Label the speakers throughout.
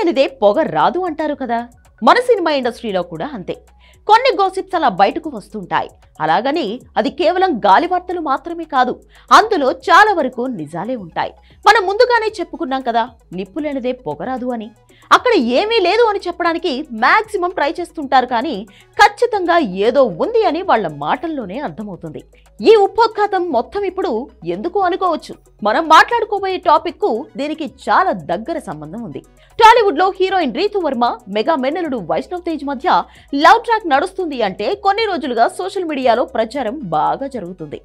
Speaker 1: లేనిదే పొగ రాదు అంటారు కదా. మన సినిమా ఇండస్ట్రీలో కూడా అంతే. కొన్ని గాసిప్స్ అలా బయటకు వస్తుంటాయి. అలాగని అది కేవలం గాలి వార్తలు మాత్రమే కాదు, అందులో చాలా వరకు నిజాలే ఉంటాయి. మనం ముందుగానే చెప్పుకున్నాం కదా, నిప్పు లేనిదే పొగరాదు అని. అక్కడ ఏమీ లేదు అని చెప్పడానికి మాక్సిమం ట్రై చేస్తుంటారు, కానీ ఖచ్చితంగా ఏదో ఉంది అని వాళ్ళ మాటల్లోనే అర్థమవుతుంది. ఈ ఉపోద్ఘాతం మొత్తం ఇప్పుడు ఎందుకు అనుకోవచ్చు. మనం మాట్లాడుకోబోయే టాపిక్ కు దీనికి చాలా దగ్గర సంబంధం ఉంది. టాలీవుడ్ లో హీరోయిన్ రీతు వర్మ, మెగా మెన్నలుడు వైష్ణవ్ తేజ్ మధ్య లవ్ ట్రాక్ నడుస్తుంది అంటే కొన్ని రోజులుగా సోషల్ మీడియాలో ప్రచారం బాగా జరుగుతుంది.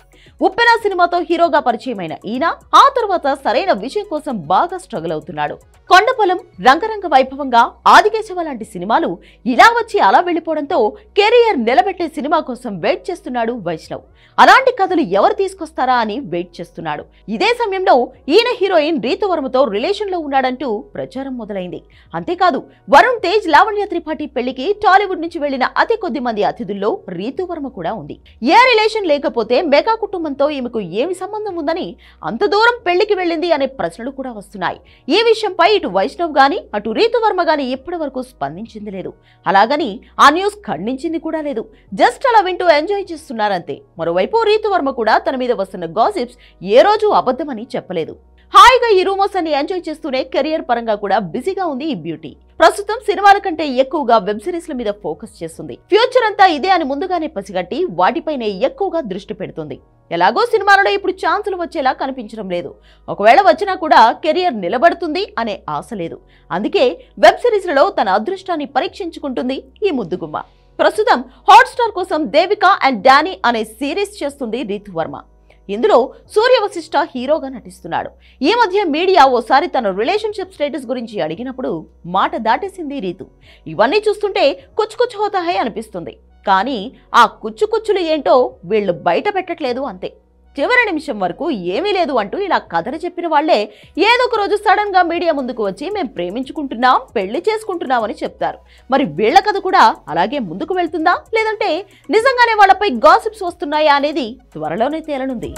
Speaker 1: ఉప్పెన సినిమాతో హీరోగా పరిచయమైన ఈయన ఆ తర్వాత సరైన విషయం కోసం బాగా స్ట్రగుల్ అవుతున్నాడు. కొండపొలం, రంగరంగ వైభవంగా, ఆదికేశవ లాంటి సినిమాలు ఇలా వచ్చి అలా వెళ్లిపోవడంతో కెరియర్ నిలబెట్టే సినిమా కోసం వెయిట్ చేస్తున్నాడు వైష్ణవ్. అలాంటి కథలు ఎవరు తీసుకొస్తారా అని వెయిట్ చేస్తున్నాడు. ఇదే సమయంలో ఈయన హీరోయిన్ రీతు వర్మతో రిలేషన్ లో ఉన్నాడంటూ ప్రచారం మొదలైంది. అంతేకాదు, వరుణ్ తేజ్, లావణ్య త్రిపాఠి పెళ్లికి టాలీవుడ్ నుంచి వెళ్లిన అతి కొద్ది మంది అతిథుల్లో రీతు వర్మ కూడా ఉంది. ఏ రిలేషన్ లేకపోతే మెగా కుటుంబంతో ఈమెకు ఏమి సంబంధం ఉందని అంత దూరం పెళ్లికి వెళ్ళింది అనే ప్రశ్నలు కూడా వస్తున్నాయి. ఈ విషయంపై ఇటు వైష్ణవ్ గాని అటు రీతు వర్మ గాని ఇప్పటి వరకు స్పందించింది లేదు. అలాగని ఆ న్యూస్ ఖండించింది కూడా లేదు. జస్ట్ అలా వింటూ ఎంజాయ్ చేస్తున్నారంతే. మరోవైపు రీతు వర్మ కూడా తన మీద వస్తున్న గాసిప్స్ ఏ రోజు అబద్ధమని చెప్పలేదు. హాయిగా ఈ రూమర్స్ అన్ని ఎంజాయ్ చేస్తూనే కెరియర్ పరంగా కూడా బిజీగా ఉంది ఈ బ్యూటీ. ప్రస్తుతం సినిమాల కంటే ఎక్కువగా వెబ్ సిరీస్ల మీద ఫోకస్ చేస్తుంది. ఫ్యూచర్ అంతా ఇదే అని ముందుగానే పసిగట్టి వాటిపైనే ఎక్కువగా దృష్టి పెడుతుంది. ఎలాగో సినిమాలలో ఇప్పుడు ఛాన్సులు వచ్చేలా కనిపించడం లేదు. ఒకవేళ వచ్చినా కూడా కెరియర్ నిలబడుతుంది అనే ఆశ లేదు. అందుకే వెబ్ సిరీస్లలో తన అదృష్టాన్ని పరీక్షించుకుంటుంది ఈ ముద్దుగుమ్మ. ప్రస్తుతం హాట్స్టార్ కోసం దేవిక అండ్ డానీ అనే సిరీస్ చేస్తుంది రీతు వర్మ. ఇందులో సూర్య వశిష్ఠ హీరోగా నటిస్తున్నాడు. ఈ మధ్య మీడియా ఓసారి తన రిలేషన్షిప్ స్టేటస్ గురించి అడిగినప్పుడు మాట దాటేసింది రీతు. ఇవన్నీ చూస్తుంటే కుచ్చు హోతా హై అనిపిస్తుంది. కానీ ఆ కుచ్చులు ఏంటో వీళ్ళు బయట పెట్టట్లేదు అంతే. చివరి నిమిషం వరకు ఏమీ లేదు అంటూ ఇలా కథలు చెప్పిన వాళ్లే ఏదో ఒక రోజు సడన్ గా మీడియా ముందుకు వచ్చి మేము ప్రేమించుకుంటున్నాం, పెళ్లి చేసుకుంటున్నాం అని చెప్తారు. మరి వీళ్ల కథ కూడా అలాగే ముందుకు వెళ్తుందా, లేదంటే నిజంగానే వాళ్ళపై గాసిప్స్ వస్తున్నాయా అనేది త్వరలోనే తేలనుంది.